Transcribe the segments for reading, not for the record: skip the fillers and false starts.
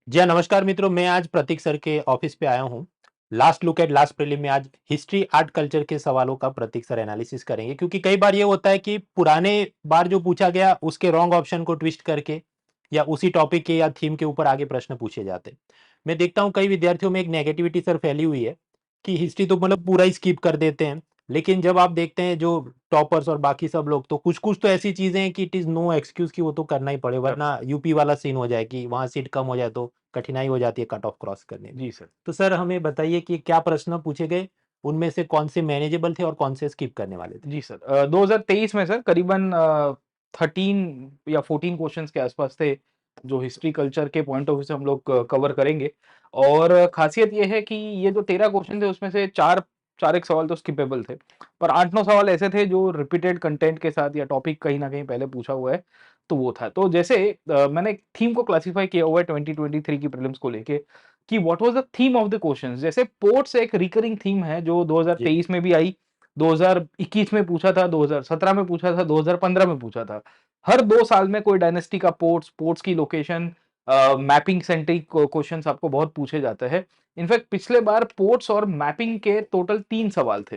जी हाँ, नमस्कार मित्रों। मैं आज प्रतीक सर के ऑफिस पे आया हूँ। Last look at last prelim में आज हिस्ट्री आर्ट कल्चर के सवालों का प्रतीक सर एनालिसिस करेंगे, क्योंकि कई बार ये होता है कि पुराने बार जो पूछा गया उसके रॉन्ग ऑप्शन को ट्विस्ट करके या उसी टॉपिक के या थीम के ऊपर आगे प्रश्न पूछे जाते हैं। मैं देखता हूँ कई विद्यार्थियों में एक नेगेटिविटी सर फैली हुई है कि हिस्ट्री तो मतलब पूरा ही स्किप कर देते हैं। लेकिन जब आप देखते हैं जो टॉपर्स और बाकी सब लोग, तो कुछ कुछ तो ऐसी चीजें हैं कि इट इज नो एक्सक्यूज कि वो तो करना ही पड़े, वरना यूपी वाला सीन हो जाए कि वहां सीट कम हो जाए तो कठिनाई हो जाती है कट ऑफ क्रॉस करने में। जी सर। तो सर हमें बताइए कि क्या प्रश्न पूछे गए, उनमें से कौन से मैनेजेबल थे और कौन से स्किप करने वाले थे? जी सर। 2023 में सर करीबन 13 या 14 क्वेश्चंस के आसपास थे, जो हिस्ट्री कल्चर के पॉइंट ऑफ व्यू से हम लोग कवर करेंगे। और खासियत ये है कि ये जो 13 क्वेश्चन थे उसमें से 4 एक सवाल तो स्किपेबल थे, पर 8-9 सवाल ऐसे थे जो रिपीटेड कंटेंट के साथ या टॉपिक कहीं न कहीं पहले पूछा हुआ है, तो वो था। तो जैसे मैंने एक थीम को क्लासिफाई किया हुआ है 2023 की प्रीलिम्स को लेके कि what was the theme of the questions. जैसे पोर्ट्स एक रिकरिंग थीम है जो जी। 2023 में भी आई, 2021 में पूछा था, 2017 में पूछा था, 2015 में पूछा था। हर 2 साल में कोई डायनेस्टी का पोर्ट्स, पोर्ट्स की लोकेशन, मैपिंग सेंट्रिक क्वेश्चंस आपको बहुत पूछे जाते हैं। इनफैक्ट पिछले बार पोर्ट्स और मैपिंग के टोटल 3 सवाल थे।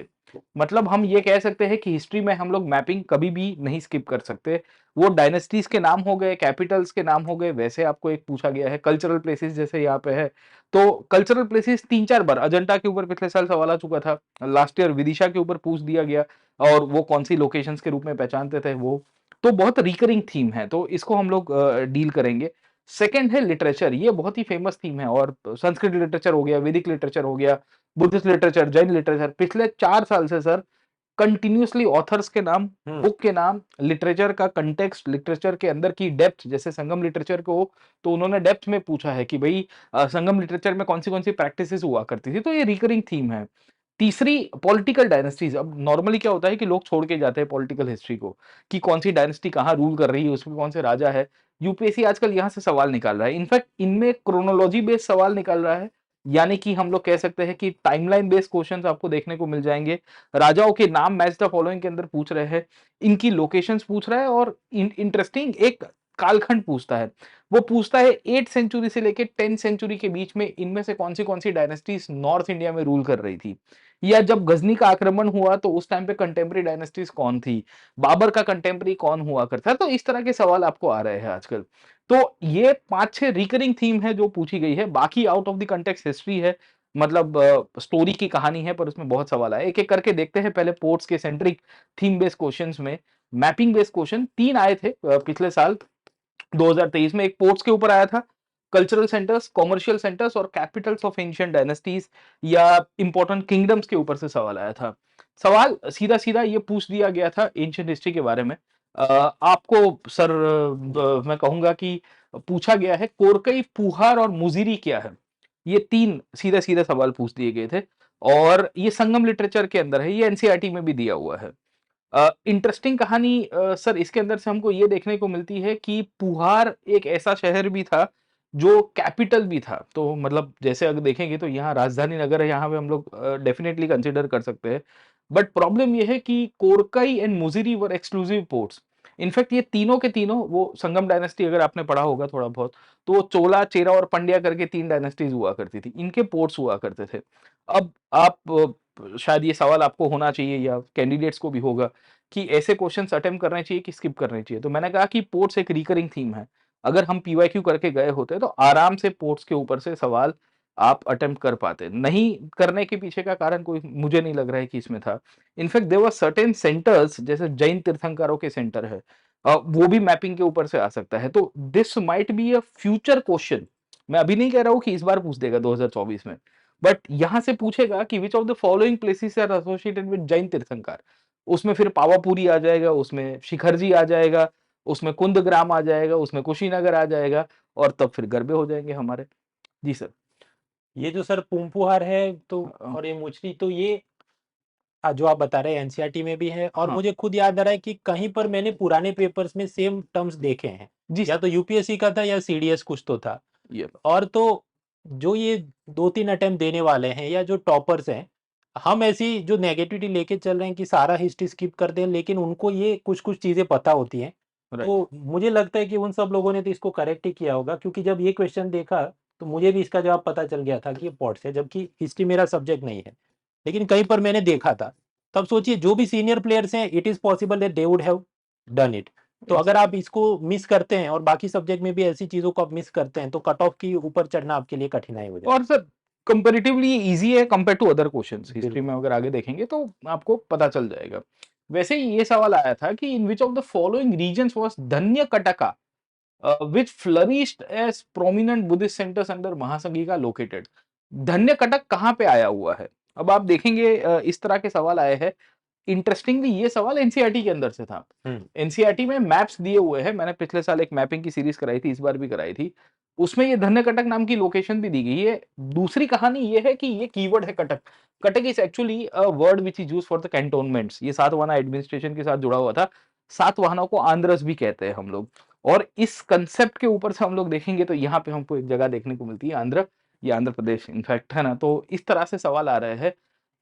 मतलब हम ये कह सकते हैं कि हिस्ट्री में हम लोग मैपिंग कभी भी नहीं स्किप कर सकते। वो डायनेस्टीज़ के नाम हो गए, कैपिटल्स के नाम हो गए, वैसे आपको एक पूछा गया है, कल्चरल प्लेसेस जैसे यहाँ पे है। तो कल्चरल प्लेसेस 3-4 बार अजंता के ऊपर पिछले साल सवाल आ चुका था। लास्ट ईयर विदिशा के ऊपर पूछ दिया गया और वो कौन-सी लोकेशंस के रूप में पहचानते थे वो। तो बहुत रिकरिंग थीम है, तो इसको हम लोग डील करेंगे। सेकंड है लिटरेचर, ये बहुत ही फेमस थीम है और संस्कृत लिटरेचर हो गया, वैदिक लिटरेचर हो गया, बुद्धिस्ट लिटरेचर, जैन लिटरेचर। पिछले 4 साल से सर कंटिन्यूअसली ऑथर्स के नाम, हम्म। बुक के नाम, लिटरेचर का कंटेक्स्ट, लिटरेचर के अंदर की डेप्थ, जैसे संगम लिटरेचर को तो उन्होंने डेप्थ में पूछा है कि भई संगम लिटरेचर में कौन-सी-कौन सी प्रैक्टिसेज़ हुआ करती थी, तो ये रिकरिंग थीम है। तीसरी पॉलिटिकल डायनेस्टीज़। अब नॉर्मली क्या होता है कि लोग छोड़ के जाते हैं पॉलिटिकल हिस्ट्री को, कि कौन-सी डायनेस्टी कहाँ रूल कर रही है, उसमें कौन से राजा है। यूपीएससी आजकल यहाँ से सवाल निकाल रहा है। इनफैक्ट इनमें क्रोनोलॉजी बेस्ड सवाल निकाल रहा है, यानी कि हम लोग कह सकते हैं कि टाइमलाइन बेस्ड क्वेश्चंस आपको देखने को मिल जाएँगे। राजाओं के नाम मैच द फॉलोइंग के अंदर पूछ रहे हैं, इनकी लोकेशंस पूछ रहा है और इंटरेस्टिंग एक कालखंड पूछता है। वो पूछता है 8th सेंचुरी से लेके 10th सेंचुरी के बीच में इनमें से कौन-सी डायनेस्टीज़ नॉर्थ इंडिया में रूल कर रही थी। या जब गज़नी का आक्रमण हुआ तो उस टाइम पे कंटेम्परेरी डायनेस्टीज़ कौन थी? बाबर का कंटेम्परेरी कौन हुआ करता है? तो इस तरह के सवाल आपको आ रहे हैं आजकल। तो ये 5-6 रिकरिंग थीम है जो पूछी गई है। बाकी out of the context history है, मतलब स्टोरी की कहानी है, पर उसमें बहुत सवाल आए। एक-एक करके देखते हैं। पहले पोर्ट्स के सेंट्रिक थीम बेस्ड क्वेश्चंस में मैपिंग बेस्ड क्वेश्चन 3 आए थे पिछले साल 2023 में। एक पोर्ट्स के ऊपर आया था, कल्चरल सेंटर्स, कमर्शियल सेंटर्स और कैपिटल्स ऑफ एंशिएंट डायनेस्टीज या इंपॉर्टेंट किंगडम्स के ऊपर से सवाल आया था। सवाल सीधा-सीधा ये पूछ दिया गया था एंशिएंट हिस्ट्री के बारे में। आपको सर मैं कहूँगा कि पूछा गया है कोरकई, पुहार और मुजिरी क्या है? ये 3 सीधे-सीधे सवाल पूछ दिए गए थे और ये संगम लिटरेचर के अंदर है, ये एनसीईआरटी में भी दिया हुआ है। इंटरेस्टिंग कहानी सर इसके अंदर से हमको ये देखने को मिलती है कि पुहार एक ऐसा शहर भी था जो कैपिटल भी था। तो मतलब जैसे अगर देखेंगे तो यहाँ राजधानी नगर है, यहाँ पे हम लोग डेफिनिटली कंसीडर कर सकते हैं। बट प्रॉब्लम ये है कि Korkai and Muziris were exclusive ports. In fact ये तीनों के तीनों वो संगम डायनेस्टी अगर आपने पढ़ा होगा थोड़ा बहुत, तो वो चोला, चेरा और पंड्या करके 3 डायनेस्टीज़ हुआ करती थी। इनके पोर्ट्स हुआ करते थे। अब आप शायद ये सवाल आपको होना चाहिए या कैंडिडेट्स को भी होगा कि ऐसे क्वेश्चंस अटेम्प्ट करने चाहिए कि स्किप करने चाहिए। तो मैंने कहा कि पोर्ट्स एक रिकरिंग थीम है। अगर हम पीवाईक्यू करके गए होते तो आराम से पोर्ट्स के ऊपर से सवाल आप अटेम्प्ट कर पाते। नहीं करने के पीछे का कारण कोई मुझे नहीं लग रहा है कि इसमें था। In fact there were certain centres जैसे जैन तीर्थंकरों के सेंटर है, वो भी मैपिंग के ऊपर से आ सकता है। तो this might be a future question. मैं अभी नहीं कह रहा हूँ कि इस बार पूछ देगा 2024 में। बट यहां से पूछेगा कि which of the following places are associated with Jain Tirthankar. उसमें फिर पावापुरी आ जाएगा, उसमें शिखरजी आ जाएगा, उसमें कुंदग्राम आ जाएगा, उसमें कुशीनगर आ जाएगा और तब फिर गरबे हो जाएंगे हमारे। जी सर। ये जो सर पुम्पुहार है तो अ, और ये मुचली, तो ये जो आप बता रहे हैं एनसीईआरटी में भी है, और हाँ। मुझे खुद याद आ रहा है कि कहीं पर मैंने पुराने पेपर्स में सेम टर्म्स देखे हैं। जी या सर। तो यूपीएससी का था या सीडीएस कुछ तो था। ये और तो जो ये 2-3 अटेम्प्ट देने वाले हैं या जो टॉपर्स हैं, हम ऐसी जो नेगेटिविटी लेके चल रहे हैं कि सारा हिस्ट्री स्किप कर दें, लेकिन उनको ये कुछ-कुछ चीज़ें पता होती हैं। राइट। तो मुझे लगता है कि उन सब लोगों ने तो इसको करेक्ट ही किया होगा, क्योंकि जब ये क्वेश्चन देखा तो मुझे भी इसका जवाब पता चल गया था कि ये पॉट्स है, जबकि हिस्ट्री मेरा सब्जेक्ट नहीं है। लेकिन कहीं पर मैंने देखा था, तब सोचिए जो भी सीनियर प्लेयर्स हैं, it is possible that they would have done it. तो अगर आप इसको मिस करते हैं और बाकी सब्जेक्ट में भी ऐसी चीजों को आप मिस करते हैं, तो कट ऑफ की ऊपर चढ़ना आपके लिए कठिनाई हो जाए। और सर कंपैरेटिवली इजी है compare to other questions, history में बिल्कुल। अगर आगे देखेंगे तो आपको पता चल जाएगा। वैसे ही ये सवाल आया था कि in which of the following regions was Dhanyakataka which flourished as prominent Buddhist centers under Mahasanghika located। धन्य कटक कहाँ पे आया हुआ है? अब आप देखेंगे इस तरह के सवाल आए हैं। इंटरेस्टिंगली ये सवाल एनसीईआरटी के अंदर से था। एनसीईआरटी में मैप्स दिए हुए हैं। मैंने पिछले साल एक मैपिंग की सीरीज कराई थी, इस बार भी कराई थी। उसमें ये धन्य कटक नाम की लोकेशन भी दी गई है। दूसरी कहानी ये है कि ये कीवर्ड है Katak. Katak is actually a word which is used for the cantonments. ये सातवाहना एडमिनिस्ट्रेशन के साथ जुड़ा हुआ था। सातवाहनों को आंध्रस भी कहते हैं हम लोग। और इस कंसेप्ट के ऊपर से हम लोग देखेंगे तो यहाँ पे हमको एक जगह देखने को मिलती है आंध्र, ये आंध्र प्रदेश इनफैक्ट है ना। तो इस तरह से सवाल आ रहे हैं।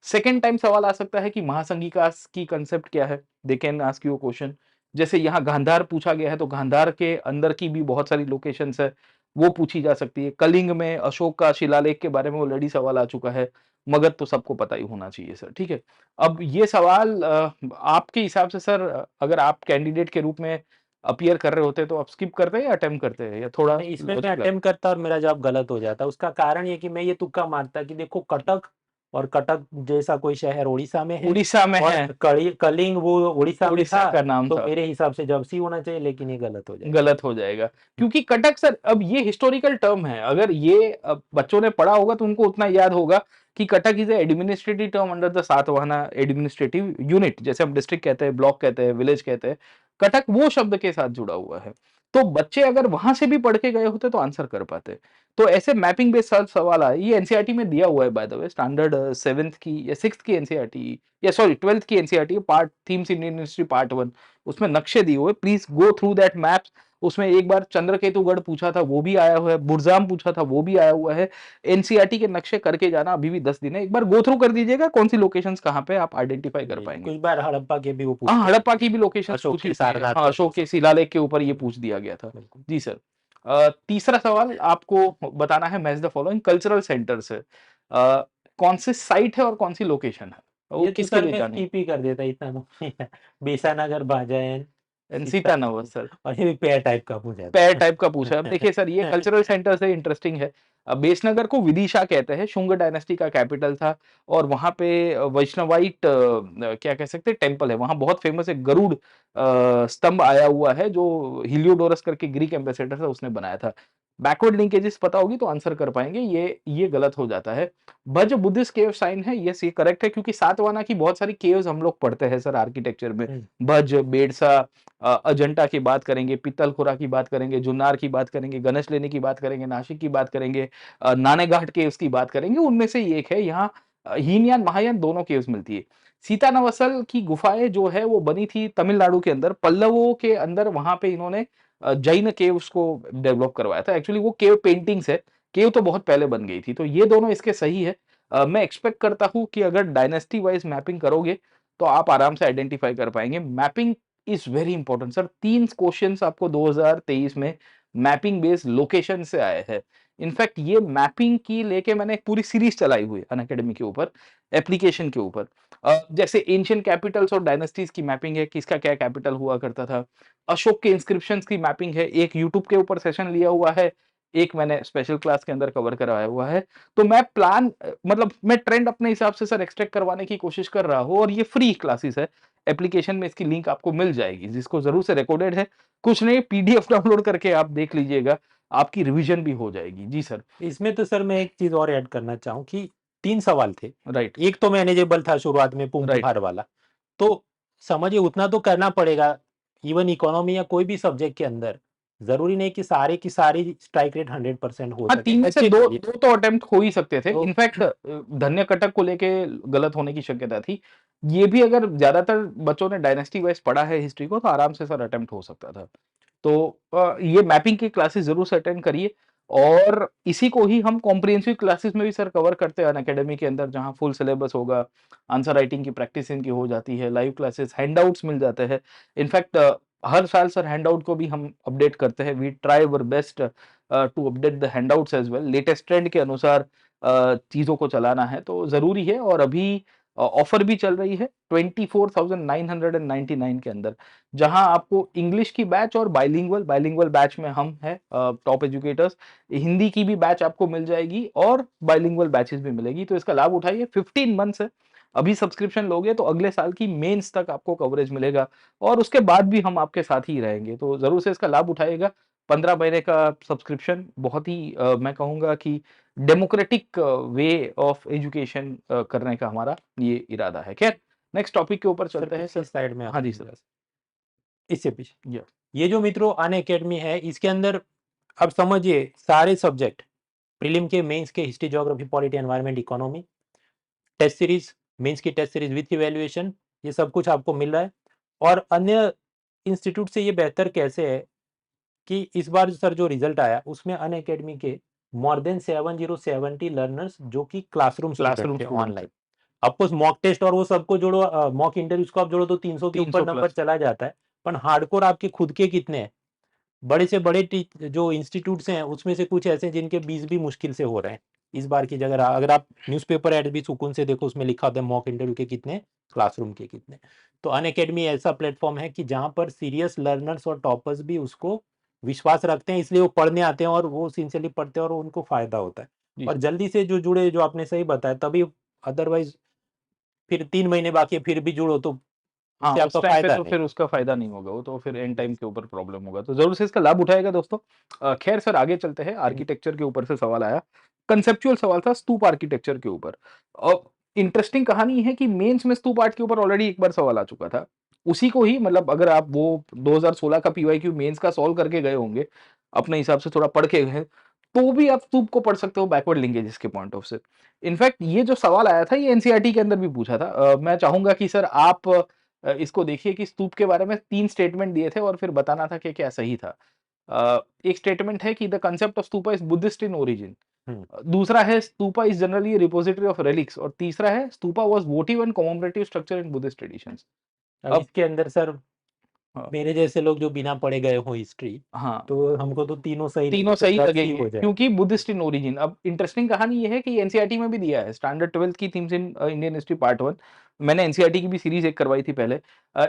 सेकेंड टाइम सवाल आ सकता है कि महासंघिका की कंसेप्ट क्या है, they can ask you question. जैसे यहाँ गांधार पूछा गया है तो गांधार के अंदर की भी बहुत सारी लोकेशंस है, वो पूछी जा सकती है। कलिंग में अशोक का शिलालेख के बारे में ऑलरेडी सवाल आ चुका है। मगध तो सबको पता ही होना चाहिए सर, ठीक है। अब ये सवाल आपके हिसाब से सर, अगर आप कैंडिडेट के रूप में अपीयर कर रहे होते तो आप स्किप करते या अटेम्प्ट करते हैं या थोड़ा नहीं, इसमें मैं लॉजिकल? अटेम्प्ट करता और मेरा जवाब गलत हो जाता। उसका कारण ये कि मैं ये तुक्का मारता कि देखो कटक और कटक जैसा कोई शहर उड़ीसा में है, उड़ीसा में और है, कलिंग वो उड़ीसा में उड़ीसा था, का नाम तो था। मेरे हिसाब से जबसी होना चाहिए, लेकिन ये गलत हो जाएगा। गलत हो जाएगा क्योंकि कटक सर, अब ये हिस्टोरिकल टर्म है। अगर ये बच्चों ने पढ़ा होगा तो उनको उतना याद होगा कि Cuttack is administrative term under the Satavahana administrative unit. जैसे हम डिस्ट्रिक्ट कहते हैं, ब्लॉक कहते हैं, विलेज कहते हैं, कटक वो शब्द के साथ जुड़ा हुआ है। तो बच्चे अगर वहां से भी पढ़ के गए होते तो आंसर कर पाते। तो ऐसे मैपिंग बेस्ड सवाल आए। ये एनसीईआरटी में दिया हुआ है by the way, standard 7th की या 6th की एनसीईआरटी, या सॉरी 12th की NCERT part themes Indian history part 1, उसमें नक्शे दिए हुए, please go through that maps. उसमें एक बार चंद्रकेतुगढ़ पूछा था, वो भी आया हुआ है। बुरजाम पूछा था, वो भी आया हुआ है। एनसीईआरटी के नक्शे करके जाना, अभी भी 10 दिन है। एक बार गो थ्रू कर दीजिएगा, कौन सी लोकेशंस कहाँ पे आप आइडेंटिफाई कर जी, पाएंगे। कुछ बार हड़प्पा के भी वो हाँ, पूछते हड़प्पा थे, की भी लोकेशंस अशोक पूछी के थी। सारनाथ हाँ, का अशोक पूछते के थे। शिलालेख के ऊपर ये पूछ दिया गया था। बिल्कुल। जी सर। तीसरा सवाल आपको बताना है, match the following cultural centre से कौन सी साइट है और कौन सी लोकेशन है, वो ये तो किसके सर लिए मैं जानी। स्किप ही कर देता, इतना तो बीसानगर भाजन सीता, सीतानवर सर। और ये भी पेयर टाइप का पूछा पैर था। टाइप का पूछा है। अब देखिए सर, ये कल्चरल सेंटर से इंटरेस्टिंग है। बेसनगर को विदिशा कहते हैं, शुंग डायनेस्टी का कैपिटल था। और वहां पे वैष्णवाइट क्या कह सकते हैं टेम्पल है, वहां बहुत फेमस है। गरुड़ स्तंभ आया हुआ है, जो हिलियोडोरस करके ग्रीक एम्बेसडर था उसने बनाया था। बैकवर्ड लिंकेजेस पता होगी तो आंसर कर पाएंगे। ये गलत हो जाता है। भज बुद्धिस्ट केव साइन है, यस ये करेक्ट है, क्योंकि सातवाना की बहुत सारी केव्स हम लोग पढ़ते हैं सर आर्किटेक्चर में। भज, बेडसा, अजंता की बात करेंगे, पित्तलखोरा की बात करेंगे, जुन्नार की बात करेंगे, गणेश लेनी की बात करेंगे, नासिक की बात करेंगे, नानेघाट केव्स की बात करेंगे। उनमें से ये एक है। यहाँ हीनयान महायान दोनों केव्स मिलती है। सीता नवसल की गुफाएं जो है वो बनी थी तमिलनाडु के अंदर, पल्लवों के अंदर। वहां पे इन्होंने जैन केव्स को डेवलप करवाया था। एक्चुअली वो केव पेंटिंग्स है, केव तो बहुत पहले बन गई थी। तो ये दोनों इसके सही है। मैं एक्सपेक्ट करता हूं कि अगर डायनेस्टी वाइज मैपिंग करोगे तो आप आराम से आइडेंटिफाई कर पाएंगे। Mapping is very important sir. 3 questions आपको 2023 में मैपिंग बेस्ड लोकेशन से आए हैं। इनफैक्ट ये मैपिंग की लेके मैंने एक पूरी सीरीज चलाई हुई है अनअकैडमी के ऊपर, एप्लीकेशन के ऊपर। जैसे एंशिएंट कैपिटल्स और डायनेस्टीज की मैपिंग है, किसका क्या कैपिटल हुआ करता था। अशोक के इंस्क्रिप्शंस की मैपिंग है, एक यूट्यूब के ऊपर सेशन लिया हुआ है, एक मैंने स्पेशल क्लास के अंदर कवर करवाया हुआ है। तो मैं प्लान मतलब मैं ट्रेंड अपने हिसाब से सर एक्सट्रैक्ट करवाने की कोशिश कर रहा हूँ। और ये फ्री क्लासेस है, एप्लीकेशन में इसकी लिंक आपको मिल जाएगी, जिसको जरूर से रिकॉर्डेड है। कुछ नहीं, पीडीएफ डाउनलोड करके आप देख लीजिएगा, आपकी रिवीजन भी हो जाएगी। जी सर। इसमें तो सर मैं एक चीज और ऐड करना चाहूँ कि 3 सवाल थे। राइट, एक तो मैनेजेबल था शुरुआत में, राइट। पुंगपुहार वाला। तो समझिए उतना तो करना पड़ेगा। इवन इकोनॉमी या कोई भी सब्जेक्ट के अंदर जरूरी नहीं कि सारे की सारी स्ट्राइक रेट 100% हो हाँ, सके। 3 में से बच्चे 2 करिए 2 तो अटेम्प्ट हो ही सकते थे। तो। इनफैक्ट धन्य कटक को लेके गलत होने की शक्यता थी। ये भी अगर ज्यादातर बच्चों ने डायनेस्टी वाइज पढ़ा है हिस्ट्री को तो आराम से सर अटेम्प्ट हो सकता था। तो ये मैपिंग की क्लासेस जरूर से अटेंड करिए। और इसी को ही हम कॉम्प्रिहेंसिव क्लासेस में भी सर कवर करते हैं अनअकैडमी के अंदर, जहाँ फुल सिलेबस होगा, आंसर राइटिंग की प्रैक्टिस इनकी हो जाती है, लाइव क्लासेस, हैंडआउट्स मिल जाते हैं। इनफैक्ट हर साल सर हैंडआउट को भी हम अपडेट करते हैं। We try our best to update the handouts as well, latest trend के अनुसार चीज़ों को चलाना है तो ज़रूरी है। और अभी ऑफ़र भी चल रही है 24,999 के अंदर, जहाँ आपको इंग्लिश की बैच और बाइलिंगुअल बाइलिंगुअल बैच में हम हैं टॉप एजुकेटर्स, हिंदी की भी बैच आपको मिल जाएगी और बाइलिंगुअल बैचेस भी मिलेगी। तो इसका लाभ उठाइए, 15 मंथ्स है। अभी सब्सक्रिप्शन लोगे तो अगले साल की मेंस तक आपको कवरेज मिलेगा और उसके बाद भी हम आपके साथ ही रहेंगे। तो ज़रूर से इसका लाभ उठाइएगा। 15 महीने का सब्सक्रिप्शन बहुत ही मैं कहूँगा कि डेमोक्रेटिक वे ऑफ एजुकेशन करने का हमारा ये इरादा है। खैर, नेक्स्ट टॉपिक के ऊपर सर चलते हैं पीछे सर। साइड में हाँ आप जी सर। इससे पीछे या ये जो मित्रों अन अकेडमी है इसके अंदर अब समझिए सारे सब्जेक्ट प्रीलिम के, मेंस के, history, geography, polity, environment, economy, test series, mains की टेस्ट सीरीज विथ इवैल्यूएशन, ये सब कुछ आपको मिल रहा है। और अन्य इंस्टीट्यूट से ये बेहतर कैसे है कि इस बार सर जो रिजल्ट आया उसमें अन अकेडमी के मोर देन 7070 लर्नर्स जो कि क्लासरूम स्टूडेंट क्लासरूम थे स्टूडेंट्स है, ऑनलाइन। ऑफकोर्स मॉक टेस्ट और वो सबको जोड़ो, मॉक इंटरव्यूज को आप जोड़ो तो 300 के 300 ऊपर नंबर प्लस। चला जाता है। पर हार्डकोर आपके खुद के कितने हैं? बड़े से बड़े जो इंस्टीट्यूट्स हैं उसमें से कुछ ऐसे हैं जिनके 20 भी मुश्किल से हो रहे हैं। इस बार की जगह अगर आप न्यूज़पेपर ऐड भी सुकून से देखो उसमें लिखा होता है मॉक इंटरव्यू के कितने, क्लासरूम के कितने। तो अन अकेडमी ऐसा प्लेटफॉर्म है कि जहां पर सीरियस लर्नर्स और टॉपर्स भी उसको विश्वास रखते हैं, इसलिए वो पढ़ने आते हैं और वो सिंसियरली पढ़ते हैं और उनको फायदा होता है। जी और सर। जल्दी से जो जुड़े, जो आपने सही बताया तभी, अदरवाइज फिर 3 महीने बाकी है फिर भी जुड़ो तो हाँ, उससे उस आपका टाइम पे फायदा तो नहीं। फिर उसका फ़ायदा नहीं होगा, वो तो फिर एंड टाइम के ऊपर प्रॉब्लम होगा, तो ज़रूर से इसका लाभ उठाएगा दोस्तों। खैर सर आगे चलते हैं, आर्किटेक्चर के ऊपर से सवाल आया, कंसेप्चुअल सवाल था स्तूप आर्किटेक्चर के ऊपर। इंटरेस्टिंग कहानी है कि मेंस में स्तूप आर्ट के ऊपर ऑलरेडी एक बार सवाल आ चुका था। उसी को ही मतलब अगर आप वो 2016 का पीवाईक्यू मेंस का सॉल्व करके गए होंगे, अपने हिसाब से थोड़ा पढ़ के गए, तो भी आप स्तूप को पढ़ सकते हो बैकवर्ड लिंकेजेस के पॉइंट ऑफ से। इनफैक्ट ये जो सवाल आया था ये एनसीईआरटी के अंदर भी पूछा था। मैं चाहूँगा कि सर आप इसको देखिए कि स्तूप के बारे में 3 स्टेटमेंट दिए थे और फिर बताना था कि क्या सही था। एक स्टेटमेंट है कि the concept of stupa is Buddhist in origin. Hmm. दूसरा है stupa is generally a repository of relics और तीसरा है stupa was votive and commemorative structure in Buddhist traditions. अब अब इसके अंदर सर हाँ, मेरे जैसे लोग जो बिना पढ़े गए हो हिस्ट्री, हाँ। तो हमको तो तीनों सही तीनों लगते, सही रट्स ही लगेंगे हो जाए। क्योंकि बुद्धिस्ट इन ओरिजिन। अब इंटरेस्टिंग कहानी ये है कि एनसीईआरटी में भी दिया है स्टैंडर्ड 12th की थीम्स इन इंडियन हिस्ट्री पार्ट 1। मैंने एनसीईआरटी की भी सीरीज एक करवाई थी पहले।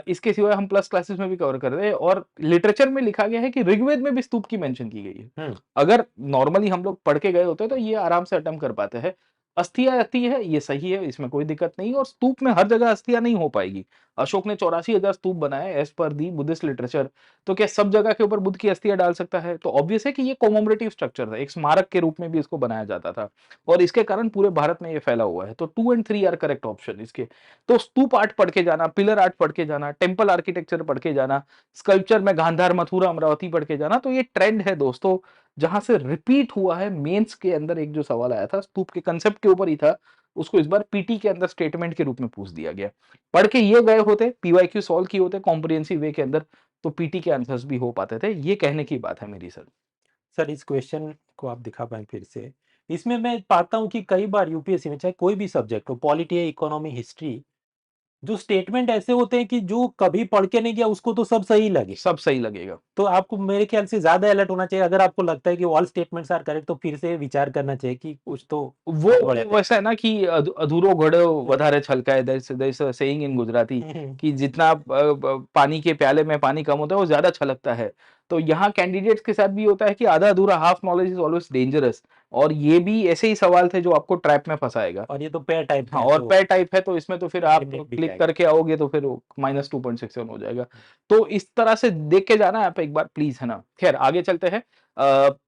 इसके सिवाय हम प्लस क्लासेस में भी कवर कर रहे हैं और लिटरेचर में लिखा गया है कि ऋग्वेद में भी स्तूप की मेंशन की गई है। हम्म। अगर नॉर्मली हम लोग पढ़ के गए होते तो ये आराम से अटेम्प्ट कर पाते हैं। अस्थियां आती है ये सही है, इसमें कोई दिक्कत नहीं और स्तूप में हर जगह अस्थियां नहीं हो पाएगी। अशोक ने 84,000 स्तूप बनाए एज पर दी बुद्धिस्ट लिटरेचर। तो क्या सब जगह के ऊपर बुद्ध की अस्थियां डाल सकता है? तो ऑब्वियस है कि ये कॉमेमोरेटिव स्ट्रक्चर था, एक स्मारक के रूप में भी इसको बनाया जाता था और इसके कारण पूरे भारत में ये फैला हुआ है। तो 2 एंड 3 आर करेक्ट ऑप्शन इसके। तो स्तूप आर्ट पढ़ के जाना, पिलर आर्ट पढ़ के जाना, टेम्पल आर्किटेक्चर पढ़ के जाना, स्कल्पचर में गांधार, मथुरा, अमरावती पढ़ के जाना, तो ये ट्रेंड है दोस्तों, जहां से रिपीट हुआ है। मेंस के अंदर एक जो सवाल आया था स्तूप के कंसेप्ट के ऊपर ही था, उसको इस बार पीटी के अंदर स्टेटमेंट के रूप में पूछ दिया गया। पढ़ के ये गए होते, पीवाईक्यू सॉल्व किए होते कॉम्प्रिहेंसिव वे के अंदर, तो पीटी के आंसर्स भी हो पाते थे। ये कहने की बात है मेरी सर। सर इस क्वेश्चन को आप दिखा पाएं फिर से? इसमें मैं पाता हूँ कि कई बार यूपीएससी में चाहे कोई भी सब्जेक्ट हो, पॉलिटी है, इकोनॉमी, हिस्ट्री, जो स्टेटमेंट ऐसे होते हैं कि जो कभी पढ़ के नहीं गया उसको तो सब सही लगे। सब सही लगेगा। तो आपको मेरे ख्याल से ज्यादा अलर्ट होना चाहिए। अगर आपको लगता है कि ऑल स्टेटमेंट्स आर करेक्ट तो फिर से विचार करना चाहिए कि कुछ तो वो गड़बड़ है। वैसा है ना कि अधूरो घड़ो વધારે छलकाए, there is a saying in Gujarati कि जितना पानी के प्याले में पानी कम होता है वो ज्यादा छलकता है। तो यहाँ कैंडिडेट्स के साथ भी होता है कि आधा अधूरा half knowledge is always dangerous. और ये भी ऐसे ही सवाल थे जो आपको ट्रैप में फंसाएगा। और ये तो पेयर टाइप हाँ, में है और तो पेयर टाइप है तो इसमें तो फिर आप एलिमिनेट भी क्लिक जाएगा। करके आओगे तो फिर -2.67 हो जाएगा। तो इस तरह से देख के जाना आप एक बार प्लीज, है ना। खैर आगे चलते हैं।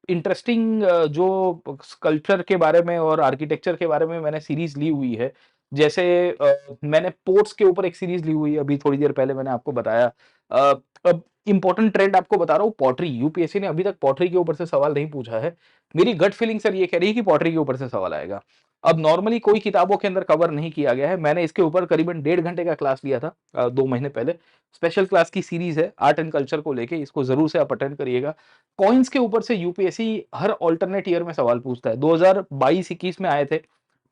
इंटरेस्टिंग जो स्कल्पचर के बारे में और आर्किटेक्चर के बारे में मैंने सीरीज ली हुई है। जैसे मैंने पोर्ट्स के ऊपर एक सीरीज ली हुई है, अभी थोड़ी देर पहले मैंने आपको बताया। अब इंपॉर्टेंट ट्रेंड आपको बता रहा हूँ, पॉटरी। यूपीएससी ने अभी तक पॉटरी के ऊपर से सवाल नहीं पूछा है। मेरी गट फीलिंग सर ये कह रही है कि पॉटरी के ऊपर से सवाल आएगा। अब नॉर्मली कोई किताबों के अंदर कवर नहीं किया गया है। मैंने इसके ऊपर करीबन 1.5 घंटे का क्लास लिया था 2 महीने पहले। स्पेशल क्लास की सीरीज है आर्ट एंड कल्चर को लेके, इसको ज़रूर से आप अटेंड करिएगा। कॉइन्स के ऊपर से यूपीएससी हर अल्टरनेट ईयर में सवाल पूछता है। 2022-21 में आए थे,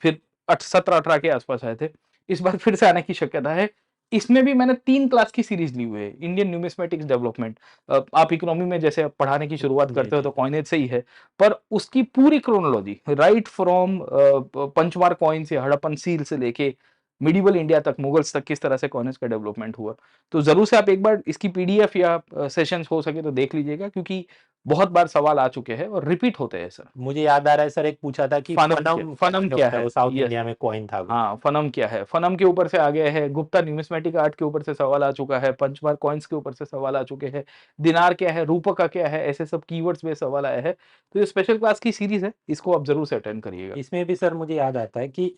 फिर 17-18 के आसपास आए थे। इस बार फिर से आने की शक्यता है। इसमें भी मैंने 3 क्लास की सीरीज ली हुई है, इंडियन न्यूमिस्मेटिक्स डेवलपमेंट। आप इकोनॉमी में जैसे आप पढ़ाने की शुरुआत जी करते हो जी तो कॉइनेज से ही है, पर उसकी पूरी क्रोनोलॉजी राइट फ्रॉम पंचमार कॉइन से, हड़प्पन सील से लेके मिडिवल इंडिया तक, मुगल्स तक किस तरह से कॉइनेज का डेवलपमेंट हुआ। तो जरूर से आप एक बार इसकी पीडीएफ या सेशंस हो सके तो देख लीजिएगा, क्योंकि बहुत बार सवाल आ चुके हैं और रिपीट होते हैं सर। मुझे याद आ रहा है सर, एक पूछा था कि फनम फनम जो क्या होता है है, वो साउथ यस। इंडिया में कॉइन था वो। हाँ, फनम क्या है, फनम के ऊपर से आ गया है, गुप्ता न्यूमिस्मेटिक आर्ट के ऊपर से सवाल आ चुका है, पंचमार कॉइन्स के ऊपर से सवाल आ चुके हैं, दिनार क्या है, रूपका क्या है, ऐसे सब कीवर्ड्स में सवाल आया है। तो ये स्पेशल क्लास की सीरीज है, इसको आप जरूर से अटेंड करिएगा। इसमें भी सर मुझे याद आता है कि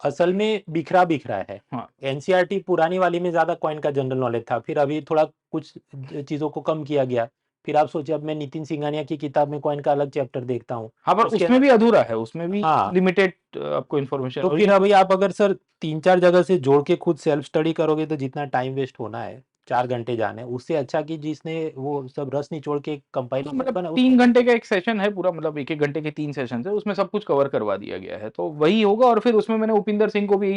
असल में बिखरा बिखरा है। हाँ, एनसीईआरटी पुरानी वाली में ज्यादा कॉइन का जनरल नॉलेज था, फिर अभी थोड़ा कुछ चीजों को कम किया गया। फिर आप सोचिए, अब मैं नितिन सिंघानिया की किताब में कॉइन का अलग चैप्टर देखता हूँ। हाँ, पर उसके उसमें अंदर भी अधूरा है, उसमें भी हाँ, लिमिटेड आपको इन्फॉर्मेशन, तो और फिर ये अभी आप अगर सर 3-4 जगह से जोड़ के खुद सेल्फ स्टडी करोगे तो जितना टाइम वेस्ट होना है, 4 घंटे जाने, उससे अच्छा कि जिसने वो सब रस निचोड़ के कंपाइलेशन मतलब बना उस। 3 घंटे का एक सेशन है पूरा, मतलब 1-1 घंटे के 3 सेशन है, उसमें सब कुछ कवर करवा दिया गया है, तो वही होगा। और फिर उसमें मैंने उपिंदर सिंह को भी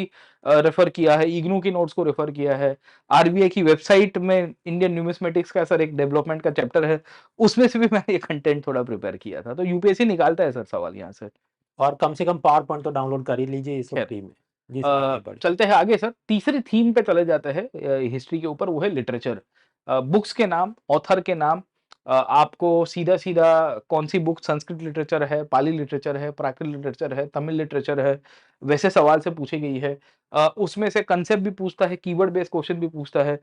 रेफर किया है, इग्नू की नोट्स को रेफर किया है, आरबीआई की वेबसाइट में इंडियन न्यूमिस्मेटिक्स का सर एक डेवलपमेंट का चैप्टर है, उसमें से भी मैंने ये कंटेंट थोड़ा प्रिपेयर किया था। तो यूपीएससी निकालता है सर सवाल यहाँ से। और कम से कम पावर पॉइंट तो डाउनलोड कर ही लीजिए, ये सब खैर, फ्री में जिस आगे बढ़े। चलते हैं आगे सर, तीसरी थीम पे चले जाते हैं हिस्ट्री के ऊपर, वो है लिटरेचर। बुक्स के नाम, ऑथर के नाम, आपको सीधा सीधा कौन सी बुक संस्कृत लिटरेचर है, पाली लिटरेचर है, प्राकृत लिटरेचर है, तमिल लिटरेचर है, वैसे सवाल से पूछी गई है। उसमें से कंसेप्ट भी पूछता है, कीवर्ड बेस्ड क्वेश्चन भी पूछता है।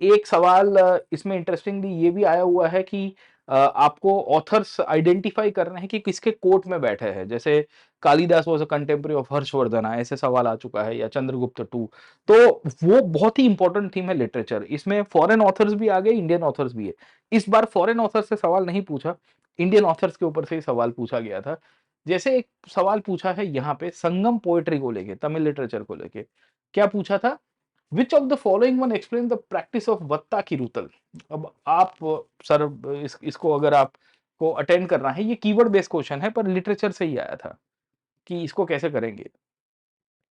एक सवाल इसमें इंटरेस्टिंगली ये भी आया हुआ है कि आपको ऑथर्स आइडेंटिफाई करना है कि किसके कोर्ट में बैठे हैं, जैसे Kalidas was a contemporary of Harshvardhan, ऐसे सवाल आ चुका है, या चंद्रगुप्त टू। तो वो बहुत ही इंपॉर्टेंट थीम है लिटरेचर। इसमें फॉरेन ऑथर्स भी आ गए, इंडियन ऑथर्स भी है। इस बार फॉरेन ऑथर से सवाल नहीं पूछा, इंडियन ऑथर्स के ऊपर से ही सवाल पूछा गया था। जैसे एक सवाल पूछा है यहाँ पे संगम पोएट्री को लेके, तमिल लिटरेचर को लेके। क्या पूछा था? विच of the following one explain the practice of वत्ता किरुतल। अब आप सर, इसको अगर आपको अटेंड करना है, ये कीवर्ड बेस्ड क्वेश्चन है, पर लिटरेचर से ही आया था कि इसको कैसे करेंगे।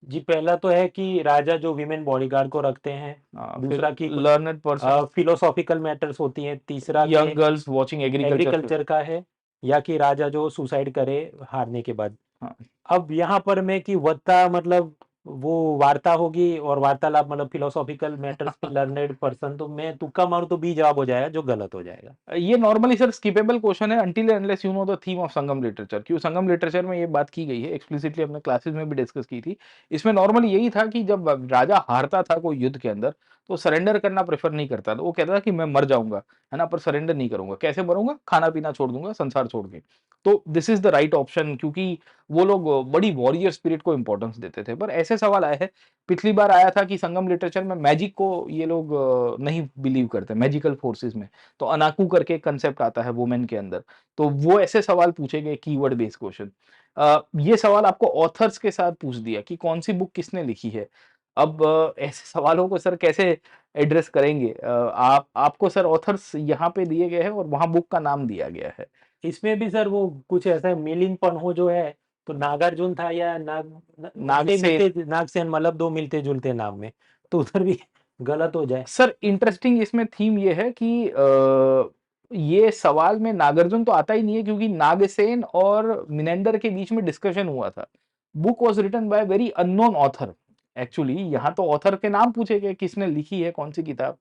जी, पहला तो है कि राजा जो वीमेन बॉडीगार्ड को रखते हैं, फिर दूसरा कि कुछ लर्नड पर्सन, फिलोसॉफिकल मैटर्स होती हैं, तीसरा के young girls watching agriculture. Agriculture का है, या कि राजा जो सुसाइड करे हारने के बाद। हाँ, अब यहाँ पर मैं कि वत्ता मतलब वो वार्ता होगी, और वार्तालाप मतलब फिलोसॉफिकल मैटर्स पे लर्नेड पर्सन, तो मैं तुक्का मारूं तो बी जवाब हो जाएगा, जो गलत हो जाएगा। ये नॉर्मली सर स्किपेबल क्वेश्चन है until unless you know the theme of Sangam literature. क्यों संगम लिटरेचर में ये बात की गई है, एक्सप्लिसिटली हमने क्लासेस में भी डिस्कस की थी। इसमें नॉर्मली यही था कि जब राजा हारता था कोई युद्ध के अंदर, तो सरेंडर करना प्रेफर नहीं करता था। वो कहता था कि मैं मर जाऊंगा, है ना, पर सरेंडर नहीं करूंगा। कैसे मरूंगा? खाना पीना छोड़ दूंगा, संसार छोड़ के। तो this is the right option, क्योंकि वो लोग बड़ी वॉरियर स्पिरिट को इंपॉर्टेंस देते थे। पर ऐसे सवाल आए हैं, पिछली बार आया था कि संगम लिटरेचर में मैजिक को ये लोग नहीं बिलीव करते, मैजिकल फोर्सेस में। तो अनाकू करके एक कंसेप्ट आता है वुमेन के अंदर। तो वो ऐसे सवाल पूछे गए, कीवर्ड बेस्ड क्वेश्चन। ये सवाल आपको ऑथर्स के साथ पूछ दिया कि कौन सी बुक किसने लिखी है। अब ऐसे सवालों को सर कैसे एड्रेस करेंगे? आपको सर ऑथर्स यहाँ पे दिए गए हैं और वहां बुक का नाम दिया गया है। इसमें भी सर वो कुछ ऐसा मिलिनपन हो जो है, तो नागार्जुन था या मिलते नागसेन। मिलते नागसेन, मतलब दो मिलते जुलते नाम में, तो उधर भी गलत हो जाए। सर इंटरेस्टिंग इसमें थीम ये है कि ये सवाल में नागार्जुन तो आता ही नहीं है, क्योंकि नागसेन और मिनेंडर के बीच में डिस्कशन हुआ था। Book was written by very unknown author. Actually यहाँ तो ऑथर के नाम पूछे गए, किसने लिखी है कौन सी किताब।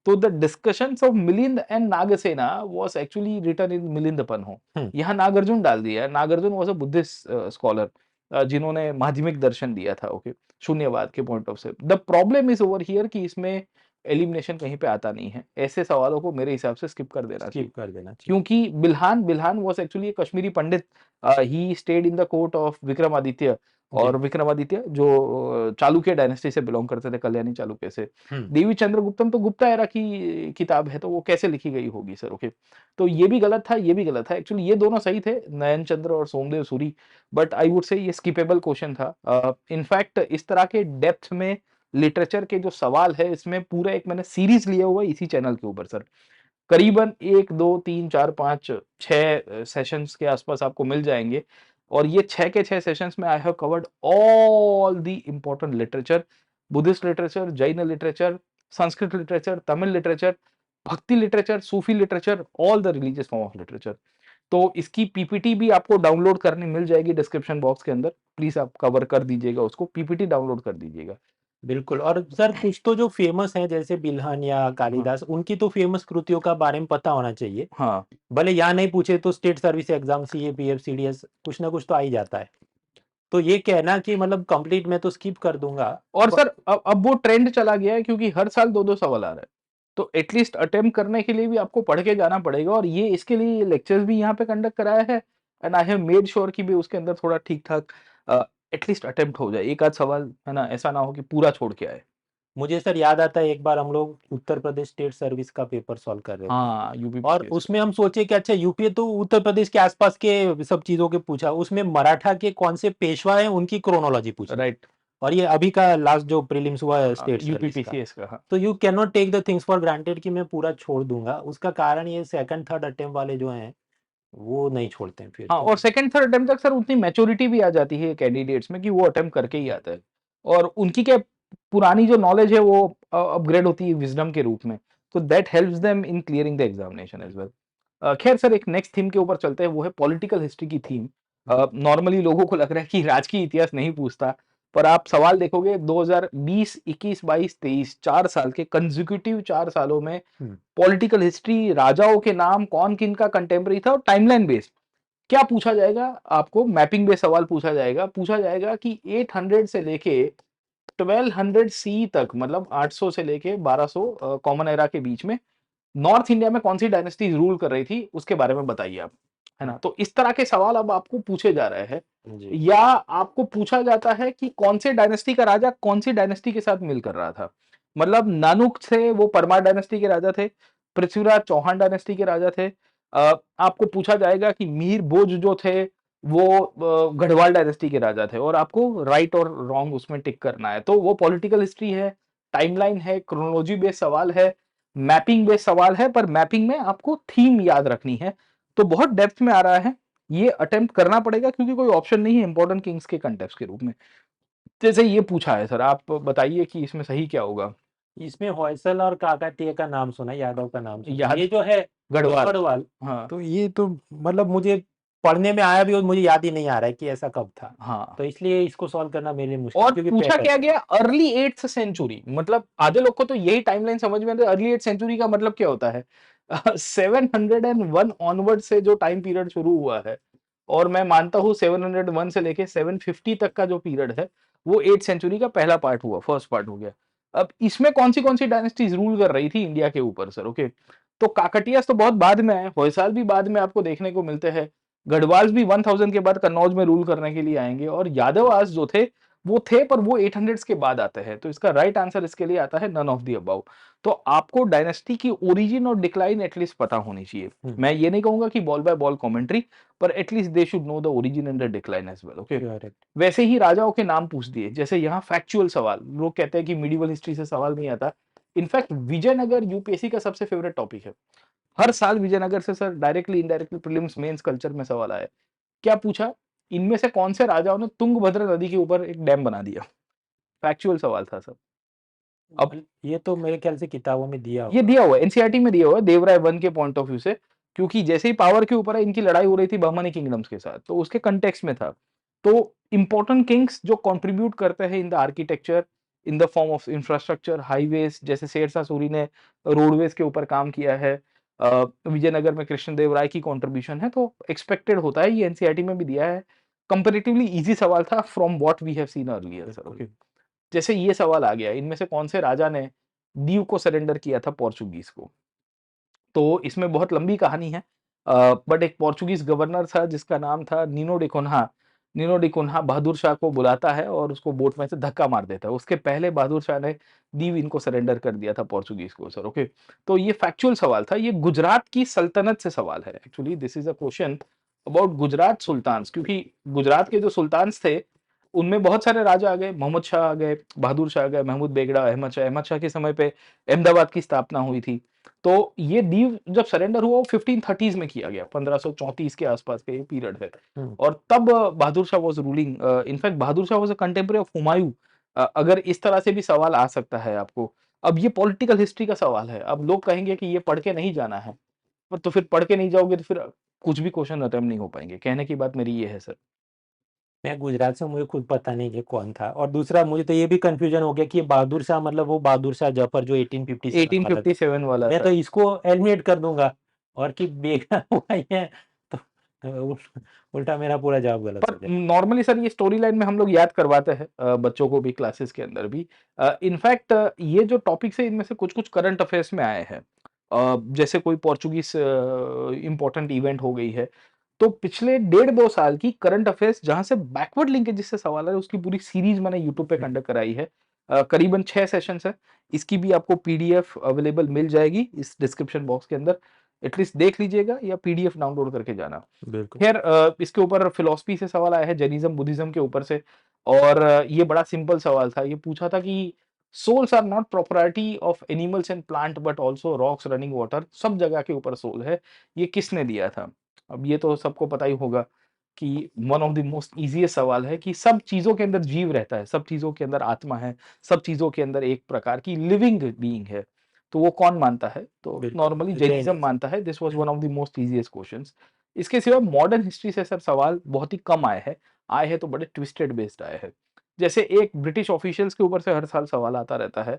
तो the discussions of Milinda and Nagasena was actually written in Milindapanho. Hmm. यहाँ नागार्जुन डाल दिया है। Nagarjuna was a Buddhist scholar, जिन्होंने माध्यमिक दर्शन दिया था, ओके, शून्यवाद के पॉइंट ऑफ से। The problem is over here कि इसमें एलिमिनेशन कहीं पे आता नहीं है। ऐसे सवालों को मेरे हिसाब से स्किप कर देना चाहिए, स्किप कर देना चाहिए। क्योंकि Bilhana Bilhana was actually a Kashmiri pandit. He stayed in the court of Vikramaditya. जी। और विक्रमादित्य जो चालुक्य डायनेस्टी से बिलोंग करते थे, कल्याणी चालुक्य से। हम्म। देवी चंद्रगुप्तम तो गुप्ता एरा की किताब है, तो वो कैसे लिखी गई होगी सर? ओके, तो ये भी गलत था, ये भी गलत था। एक्चुअली ये दोनों सही थे, नयन चंद्र और Somdev Suri. But I would say ये स्किपेबल क्वेश्चन था। इनफैक्ट इस तरह के डेप्थ में लिटरेचर के जो सवाल है, इसमें पूरा एक मैंने सीरीज लिया हुआ है इसी चैनल के ऊपर सर। करीबन 1, 2, 3, 4, 5, 6 सेशंस के आसपास आपको मिल जाएँगे। और ये 6 के 6 सेशंस में I have covered all the important literature. Buddhist literature, Jain literature, Sanskrit literature, Tamil literature, Bhakti literature, Sufi literature, all the religious form of literature. तो इसकी पीपीटी भी आपको डाउनलोड करने मिल जाएगी डिस्क्रिप्शन बॉक्स के अंदर। प्लीज आप कवर कर दीजिएगा उसको, पीपीटी डाउनलोड कर दीजिएगा। बिल्कुल। और सर कुछ तो जो फेमस है जैसे बिल्हन या हाँ कालिदास, उनकी तो फेमस कृतियों का बारे में पता होना चाहिए। हाँ। भले यहाँ नहीं पूछे तो state service exam, CA, PF, CDS, कुछ ना कुछ तो आ ही जाता है। तो ये कहना कि मतलब कंप्लीट मैं तो स्किप कर दूंगा। और सर अब वो ट्रेंड चला गया है, क्योंकि हर साल दो दो सवाल आ रहा है। तो एटलीस्ट अटेम्प्ट करने के लिए भी आपको पढ़ के जाना पड़ेगा, और ये इसके लिए लेक्चर्स भी यहाँ पे कंडक्ट कराया है। And I have made sure कि भी उसके अंदर थोड़ा ठीक ठाक एटलीस्ट अटेम्प्ट हो जाए, एक आध सवाल, है ना, ऐसा ना हो कि पूरा छोड़ के आए। मुझे सर याद आता है एक बार हम लोग उत्तर प्रदेश स्टेट सर्विस का पेपर सॉल्व कर रहे थे, हाँ, और यूपीपीसीएस का। उसमें हम सोचे कि अच्छा यूपी तो उत्तर प्रदेश के आसपास के सब चीजों के पूछा, उसमें मराठा के कौन से पेशवा हैं उनकी क्रोनोलॉजी पूछी। राइट। और ये अभी का लास्ट जो प्रीलिम्स हुआ है स्टेट सर्विस का। यूपीपीसीएस का, हाँ। तो you can not take the things for granted कि मैं पूरा छोड़ दूंगा। उसका कारण ये सेकंड थर्ड अटेम्प्ट वाले जो हैं वो नहीं छोड़ते हैं फिर हाँ, तो। और सेकंड थर्ड अटेम्प्ट तक सर उतनी मैच्योरिटी भी आ जाती है कैंडिडेट्स में कि वो अटेम्प्ट करके ही आता है, और उनकी क्या पुरानी जो नॉलेज है वो अपग्रेड होती है विजडम के रूप में। तो that helps them in clearing the examination as well. खैर सर, एक नेक्स्ट थीम के ऊपर चलते हैं, वो है पॉलिटिकल हिस्ट्री की थीम। नॉर्मली लोगों को लग रहा है कि राजकीय इतिहास नहीं पूछता, पर आप सवाल देखोगे 2020, 21, 22, 23 4 साल के कंसेक्यूटिव 4 सालों में पॉलिटिकल हिस्ट्री, राजाओं के नाम, कौन किन का कंटेम्पररी था, और टाइमलाइन बेस्ड क्या पूछा जाएगा आपको। मैपिंग बेस्ड सवाल पूछा जाएगा कि 800 से लेके 1200 सी तक, मतलब 800 से लेके 1200 कॉमन एरा के बीच में नॉर्थ इंडिया में कौन सी डायनेस्टी रूल कर रही थी, उसके बारे में बताइए आप, है ना। तो इस तरह के सवाल अब आपको पूछे जा रहे हैं। जी। या आपको पूछा जाता है कि कौन से डायनेस्टी का राजा कौन सी डायनेस्टी के साथ मिल कर रहा था। मतलब नानुक थे, वो परमार डायनेस्टी के राजा थे। पृथ्वीराज चौहान डायनेस्टी के राजा थे। आपको पूछा जाएगा कि मीर भोज जो थे वो गढ़वाल डायनेस्टी के राजा थे, और आपको राइट और रॉन्ग उसमें टिक करना है। तो वो पॉलिटिकल हिस्ट्री है, टाइमलाइन है, क्रोनोलॉजी बेस्ड सवाल है, मैपिंग बेस्ड सवाल है, पर मैपिंग में आपको थीम याद रखनी है। तो बहुत डेप्थ में आ रहा है, ये अटेम्प्ट करना पड़ेगा, क्योंकि कोई ऑप्शन नहीं है इंपॉर्टेंट किंग्स के कंटेक्स्ट के रूप में। जैसे ये पूछा है सर, आप बताइए कि इसमें सही क्या होगा। इसमें होयसल और काकतीय का नाम सुना, यादव का नाम सुना, याद, ये जो है गढ़वाल। गढ़वाल। हाँ तो ये तो मतलब मुझे पढ़ने में आया भी और मुझे याद ही नहीं आ रहा है कि ऐसा कब था। हाँ। तो इसलिए इसको सॉल्व करना मेरे लिए मुश्किल, और क्योंकि पूछा पैटर्न। क्या गया, अर्ली 8th सेंचुरी, मतलब आधे लोग को तो यही टाइमलाइन समझ में आता है। अर्ली 8th सेंचुरी का मतलब क्या होता है, 701 ऑनवर्ड से जो टाइम पीरियड शुरू हुआ है, और मैं मानता हूँ 701 से लेके 750 तक का जो पीरियड है, वो 8th सेंचुरी का पहला पार्ट हुआ, फर्स्ट पार्ट हो गया। अब इसमें कौन सी डायनेस्टीज रूल कर रही थी इंडिया के ऊपर सर, ओके। तो काकटियास तो बहुत बाद में आए, होयसाल भी बाद में आपको देखने को मिलते हैं, गढ़वाल भी 1000 के बाद कन्नौज में रूल करने के लिए आएंगे, और यादवास जो थे वो थे, पर वो 800 के बाद आते हैं। तो इसका राइट आंसर इसके लिए आता है नन ऑफ द अबव। तो आपको डायनेस्टी की ओरिजिन और डिक्लाइन एटलीस्ट पता होनी चाहिए। मैं ये नहीं कहूंगा कि बॉल बाय बॉल कमेंट्री, पर at least they should know the origin and the decline as well, okay. Correct. वैसे ही राजाओं के नाम पूछ दिए, जैसे यहाँ फैक्चुअल सवाल, लोग कहते हैं कि मिडिवल हिस्ट्री से सवाल नहीं आता। इनफैक्ट विजयनगर यूपीएससी का सबसे फेवरेट टॉपिक है। हर साल विजयनगर से sir directly indirectly prelims mains culture में सवाल आया। क्या पूछा, इनमें से कौन से राजाओं ने तुंगभद्रा नदी के ऊपर एक डैम बना दिया। फैक्चुअल सवाल था सर। अब ये तो मेरे ख्याल से किताबों में दिया ये होगा। दिया हुआ है, एनसीईआरटी में दिया हुआ है, देवराय वन के पॉइंट ऑफ व्यू से, क्योंकि जैसे ही पावर के ऊपर है, इनकी लड़ाई हो रही थी बहमनी किंगडम्स के साथ, तो उसके कंटेक्स्ट में था। तो इंपॉर्टेंट किंग्स जो कंट्रीब्यूट करते हैं in the architecture, in the form of infrastructure, highways, जैसे शेरशाह सूरी ने रोडवेज के ऊपर काम किया है। विजयनगर में कृष्णदेव राय की कंट्रीब्यूशन है, तो एक्सपेक्टेड होता है, ये एनसीईआरटी में भी दिया है। कंपैरेटिवली इजी सवाल था from what we have seen earlier sir, okay. जैसे ये सवाल आ गया, इनमें से कौन से राजा ने दीव को सरेंडर किया था पोर्चुगीज को। तो इसमें बहुत लंबी कहानी है, बट एक पोर्चुगीज गवर्नर था जिसका नाम था Nino day कोन्हा। Nino day कोन्हा Bahadur Shah को बुलाता है और उसको बोट में से धक्का मार देता है। उसके पहले बहादुर शाह ने दीव इनको सरेंडर कर दिया था पोर्चुगीज को सर, ओके। तो ये फैक्चुअल सवाल था, ये गुजरात की सल्तनत से सवाल है। Actually this is a question about Gujarat sultans, क्योंकि गुजरात के जो सुल्तान्स थे उनमें बहुत सारे राजा आ गए, मोहम्मद शाह आ गए, बहादुर शाह आ गए, महमूद बेगड़ा, अहमद शाह के समय पे अहमदाबाद की स्थापना हुई थी। तो ये दीव जब सरेंडर हुआ वो 1530s में किया गया, 1534 के आसपास का ये पीरियड है। और तब Bahadur Shah was ruling, in fact Bahadur Shah was a contemporary of Humayun, अगर इस तरह से भी सवाल आ सकता है आपको। अब ये पॉलिटिकल हिस्ट्री का सवाल है, अब लोग कहेंगे कि ये पढ़ के नहीं जाना है, पर तो फिर पढ़ के नहीं जाओगे तो फिर कुछ भी क्वेश्चन अटेम्प्ट नहीं हो पाएँगे। कहने की बात मेरी ये है सर। मैं गुजरात से हूँ, मुझे खुद पता नहीं कि कौन था। और दूसरा मुझे तो ये भी कंफ्यूजन हो गया कि ये बहादुर शाह मतलब वो बहादुर शाह जफर जो 1857 वाला था। 1857 वाला मैं सर। तो इसको एलिमिनेट कर दूंगा, और कि बेकार हुआ ही है, तो उल्टा मेरा पूरा जवाब गलत पर हो जाए। नॉर्मली सर ये स्टोरी लाइन में हम लोग याद करवाते हैं बच्चों को भी क्लासेस के अंदर भी। इनफैक्ट ये जो टॉपिक्स है इनमें से कुछ-कुछ करंट अफेयर्स में आए हैं। जैसे कोई पोर्चुगीज़ इम्पोर्टेंट इवेंट हो गई है। तो पिछले डेढ़ 2 साल की करंट अफेयर्स जहाँ से बैकवर्ड लिंकेज से सवाल है उसकी पूरी सीरीज़ मैंने यूट्यूब पे कंडक्ट कराई है। करीबन 6 सेशंस है। इसकी भी आपको पीडीएफ अवेलेबल मिल जाएगी इस डिस्क्रिप्शन बॉक्स के अंदर। एटलीस्ट देख लीजिएगा या पीडीएफ डाउनलोड करके जाना। बिल्कुल। खैर इसके ऊपर फिलॉसफी से सवाल आया है, जैनिज़्म, बुद्धिज़्म के ऊपर से। और ये बड़ा सिंपल सवाल था। ये पूछा था कि souls are not property of animals and plant but also rocks, running water. सब जगह के ऊपर सोल है। ये किसने दिया था? अब ये तो सबको पता ही होगा कि one of the most easiest सवाल है कि सब चीज़ों के अंदर जीव रहता है, सब चीज़ों के अंदर आत्मा है, सब चीज़ों के अंदर एक प्रकार की लिविंग बीइंग है। तो वो कौन मानता है? तो नॉर्मली बिल्कुल जैन। जैनिज़्म मानता है। This was one of the most easiest questions. इसके सिवा मॉडर्न हिस्ट्री से सर सवाल बहुत ही कम आए हैं। आए हैं तो बड़े ट्विस्टेड बेस्ड आए हैं। जैसे एक ब्रिटिश ऑफिशियल्स के ऊपर से हर साल सवाल आता रहता है।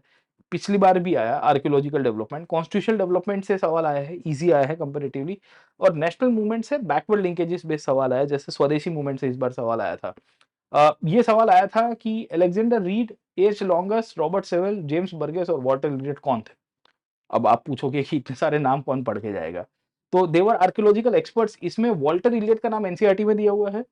पिछली बार भी आया आर्कियोलॉजिकल डेवलपमेंट, कॉन्स्टिट्यूशनल डेवलपमेंट से सवाल आया है, ईज़ी आया है कंपैरेटिवली। और नेशनल मूवमेंट से बैकवर्ड लिंकेजेस बेस्ड सवाल आया, जैसे स्वदेशी मूवमेंट से इस बार सवाल आया था। ये सवाल आया था कि Alexander Read, H Longus, Robert Sewell, James Burgess और वॉल्टर लिलियट कौन थे? अब आप पूछोगे कि इतने सारे नाम कौन पढ़ के जाएगा? तो देवर आर्कियोलॉजिकल एक्सपर्ट्स। इसमें वॉल्टर इलियट का नाम एनसीईआरटी में दिया हुआ है।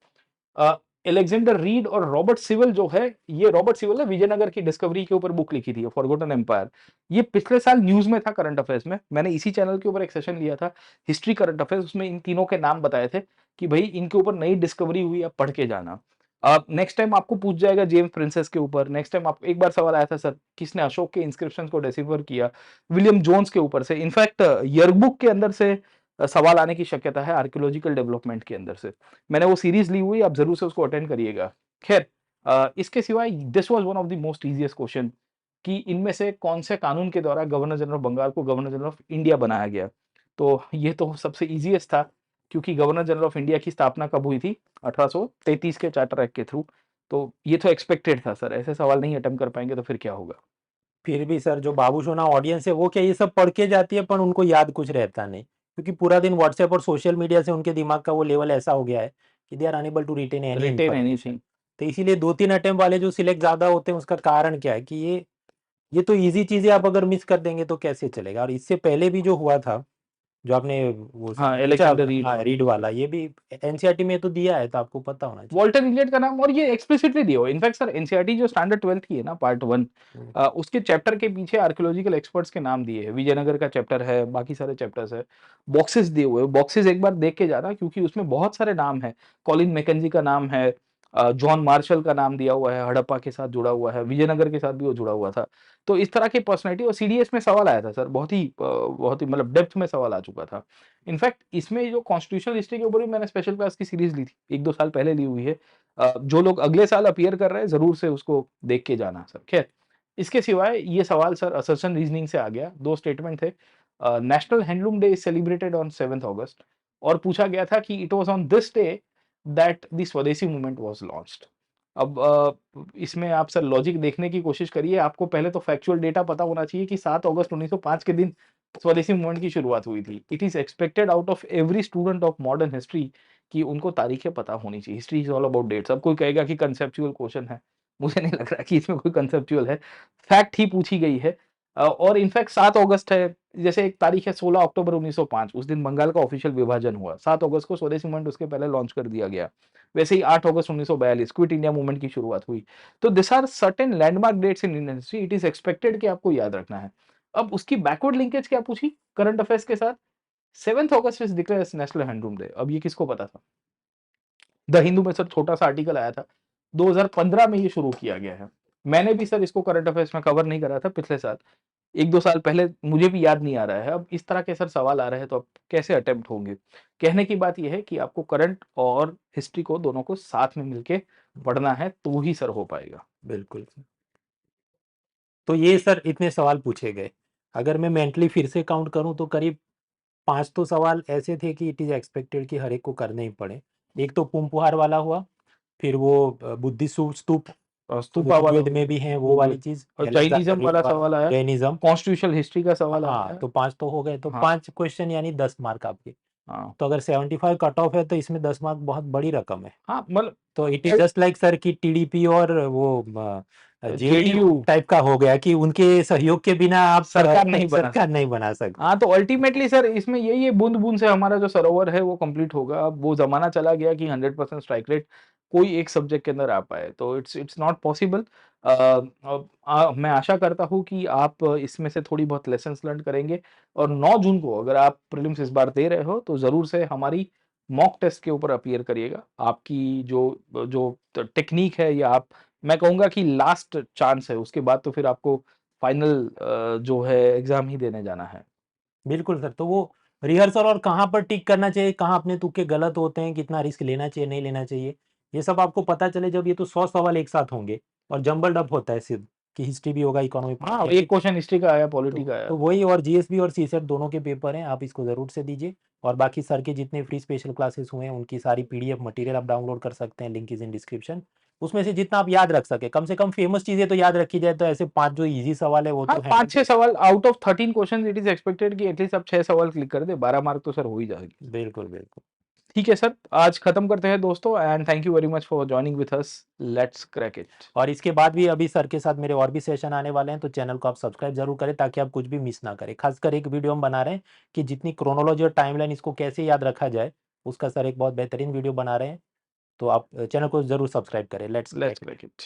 अ, अलेक्जेंडर रीड और रॉबर्ट सिविल जो है, ये रॉबर्ट सिविल ने विजयनगर की डिस्कवरी के ऊपर बुक लिखी थी, फॉरगॉटन एम्पायर। ये पिछले साल न्यूज़ में था करंट अफेयर्स में। मैंने इसी चैनल के ऊपर एक सेशन लिया था, हिस्ट्री करंट अफेयर्स, उसमें इन तीनों के नाम बताए थे कि भई इनके ऊपर नई डिस्कवरी हुई, आप पढ़ के जाना। नेक्स्ट टाइम आपको पूछ जाएगा जेम्स प्रिंसेस के ऊपर। नेक्स्ट टाइम आप एक बार सवाल आया था सर, किसने अशोक के इंस्क्रिप्शंस को डिसिफर किया? विलियम जोन्स के ऊपर से। इनफैक्ट यरबुक के अंदर से सवाल आने की शक्यता है आर्कियोलॉजिकल डेवलपमेंट के अंदर से। मैंने वो सीरीज़ ली हुई है, आप ज़रूर से उसको अटेंड करिएगा। ख़ैर इसके सिवाय this was one of the most easiest question कि इनमें से कौन से कानून के द्वारा गवर्नर जनरल ऑफ बंगाल को गवर्नर जनरल ऑफ इंडिया बनाया गया? तो ये तो सबसे ईज़ीएस्ट था, क्योंकि गवर्नर जनरल ऑफ इंडिया की स्थापना कब हुई थी? 1833 के चार्टर एक्ट के थ्रू। तो ये तो एक्सपेक्टेड था सर, ऐसे सवाल नहीं अटेम्प्ट कर पाएँगे तो फिर क्या होगा? फिर भी सर जो बाबू सोना ऑडियंस है वो क्या ये सब पढ़ के जाती है, पर उनको याद कुछ रहता नहीं, क्योंकि पूरा दिन व्हाट्सएप और सोशल मीडिया से उनके दिमाग का वो लेवल ऐसा हो गया है कि they are unable to retain any written information. Anything. तो इसीलिए 2-3 अटेम्प्ट वाले जो सिलेक्ट ज़्यादा होते हैं उसका कारण क्या है कि ये तो ईज़ी चीज़ें आप अगर मिस कर देंगे तो कैसे चलेगा। और इससे पहले भी जो हुआ था, जो आपने वो हाँ, पूछा, अलेक्जेंडर रीड। हाँ, रीड वाला, ये भी एनसीईआरटी में तो दिया है, तो आपको पता होना चाहिए। वॉल्टर इलियट का नाम, और ये एक्सप्लिसिटली दिया हुआ है। इनफैक्ट सर एनसीईआरटी जो स्टैंडर्ड 12th की है ना, पार्ट 1, हुँ, उसके चैप्टर के पीछे आर्कियोलॉजिकल एक्सपर्ट्स के नाम दिए हैं। विजयनगर का चैप्टर है, बाकी सारे चैप्टर्स है। बॉक्सेस दिए हुए हैं, बॉक्सेस एक बार देख के जाना, क्योंकि उसमें बहुत सारे नाम हैं। कॉलिन मैकेंजी का नाम है, जॉन मार्शल का नाम दिया हुआ है, हड़प्पा के साथ जुड़ा हुआ है, विजयनगर के साथ भी वो जुड़ा हुआ था। तो इस तरह की पर्सनैलिटी, और सीडीएस में सवाल आया था सर, बहुत ही मतलब डेप्थ में सवाल आ चुका था। इनफैक्ट इसमें जो कॉन्स्टिट्यूशनल हिस्ट्री के ऊपर भी मैंने स्पेशल क्लास की सीरीज़ ली थी, 1-2 साल पहले ली हुई है। जो लोग अगले साल अपीयर कर रहे हैं, ज़रूर से उसको देख के जाना सर। ख़ैर, इसके सिवाय ये सवाल सर असर्शन रीज़निंग से आ गया। 2 स्टेटमेंट थे। National handloom day is celebrated on 7th August, और पूछा गया था कि it was on this day that the स्वदेशी मूवमेंट वाज़ लॉन्च्ड। अब इसमें आप सर लॉजिक देखने की कोशिश करिए। आपको पहले तो फैक्चुअल डेटा पता होना चाहिए कि 7 अगस्त 1905 के दिन स्वदेशी मूवमेंट की शुरुआत हुई थी। It is expected out of every student of modern history कि उनको तारीखें पता होनी चाहिए। History is all about dates. अब कोई कहेगा कि कंसेप्चुअल क्वेश्चन है। मुझे नहीं लग रहा कि इसमें कोई कंसेप्चुअल है। फैक्ट ही पूछी गई है। और इनफैक्ट 7 अगस्त है, जैसे एक तारीख है 16 अक्टूबर 1905, उस दिन बंगाल का ऑफिशियल विभाजन हुआ। 7 अगस्त को स्वदेशी मूवमेंट उसके पहले लॉन्च कर दिया गया। वैसे ही 8 अगस्त 1942 क्विट इंडिया मूवमेंट की शुरुआत हुई। तो this are certain landmark dates in Indian history, it is expected कि आपको याद रखना है। अब उसकी बैकवर्ड लिंकेज क्या पूछी करंट अफेयर्स के साथ? 7th August is declared as national handloom day. अब ये किसको पता था? द हिंदू में सर छोटा-सा आर्टिकल आया था। 2015 में ये शुरू किया गया है। मैंने भी सर इसको करंट अफेयर्स में कवर नहीं करा था पिछले साल। 1-2 साल पहले, मुझे भी याद नहीं आ रहा है। अब इस तरह के सर सवाल आ रहे हैं तो अब कैसे अटेम्प्ट होंगे? कहने की बात ये है कि आपको करंट और हिस्ट्री को दोनों को साथ में मिलके पढ़ना है, तो ही सर हो पाएगा। बिल्कुल। तो ये सर इतने सवाल पूछे गए। अगर मैं मेंटली फिर से काउंट करूं तो करीब 5 तो सवाल ऐसे थे कि इट इज एक्सपेक्टेड कि हर एक को करने ही पड़े। एक तो पुंपुहार वाला हुआ, फिर वो बुद्धि स्तूप, स्तूपा वाला ऋग्वेद हो में गया, भी है वो वाली ऋग्वेद, चीज, और जैनिज्म एलेक्जेंडर वाला वाला, सवाल आया, जैनिज्म। कॉन्स्टिट्यूशनल हिस्ट्री का सवाल हाँ आया है। तो 5 तो हो गए, तो हाँ 5 क्वेश्चन यानी 10 मार्क आपके। हाँ तो अगर 75 कट ऑफ है तो इसमें 10 मार्क बहुत बड़ी रकम है। हाँ, मतलब तो it is just like sir कि टीडीपी और वो जेडीयू जेडीयू टाइप का हो गया कि उनके सहयोग के बिना आप सरकार नहीं बना सरकार सकती। नहीं बना सकते। हाँ, तो अल्टीमेटली सर इसमें यही है, बूंद बूंद से हमारा जो सरोवर है वो कंप्लीट होगा। अब वो जमाना चला गया कि 100% स्ट्राइक रेट कोई एक सब्जेक्ट के अंदर आ पाए, तो इट्स नॉट पॉसिबल। मैं आशा करता हूँ कि आप इसमें से थोड़ी बहुत लेसन्स लर्न करेंगे, और 9 जून को अगर आप प्रीलिम्स इस बार दे रहे हो तो ज़रूर से हमारी मॉक टेस्ट के ऊपर अपीयर करिएगा। आपकी जो जो टेक्निक है, या आप, मैं कहूँगा कि लास्ट चांस है, उसके बाद तो फिर आपको फाइनल जो है एग्ज़ाम ही देने जाना है। बिल्कुल सर, तो वो रिहर्सल और कहाँ पर टिक करना चाहिए, कहाँ अपने तुक्के गलत होते हैं, कितना रिस्क लेना चाहिए नहीं लेना चाहिए, ये सब आपको पता चले जब ये तो 100 सवाल एक साथ होंगे और जंबल डप होता है सिर्फ कि हिस्ट्री भी होगा, इकोनॉमी हाँ, पॉलिटी। एक क्वेश्चन हिस्ट्री का आया, पॉलिटी का तो आया। वही, और जीएसबी और सीसेट दोनों के पेपर हैं, आप इसको ज़रूर से दीजिए। और बाकी सर के जितने फ्री स्पेशल क्लासेस हुए हैं उनकी सारी पीडीएफ मटेरियल आप डाउनलोड कर सकते हैं, लिंक इज इन डिस्क्रिप्शन। उसमें से जितना आप याद रख सके, कम से कम फेमस चीज़ें तो याद रखी जाए, तो ऐसे 5 जो इजी सवाल है वो हाँ, तो हैंडल। 5-6 सवाल out of 13 question it is expected कि एटलीस्ट आप 6 सवाल क्लिक कर दें, 12 मार्क तो सर हो ही जाएगी। बिल्कुल बिल्कुल। ठीक है सर, आज खत्म करते हैं दोस्तों, and thank you very much for joining with us. Let's crack it. और इसके बाद भी अभी सर के साथ मेरे और भी सेशन आने वाले हैं, तो चैनल को आप सब्सक्राइब जरूर करें ताकि आप कुछ भी मिस ना करें। खासकर एक वीडियो हम बना रहे हैं कि जितनी क्रोनोलॉजी और टाइमलाइन इसको कैसे याद रखा जाए, उसका सर एक बहुत बेहतरीन वीडियो बना रहे हैं। तो आप चैनल को जरूर सब्सक्राइब करें। Let's let's crack it.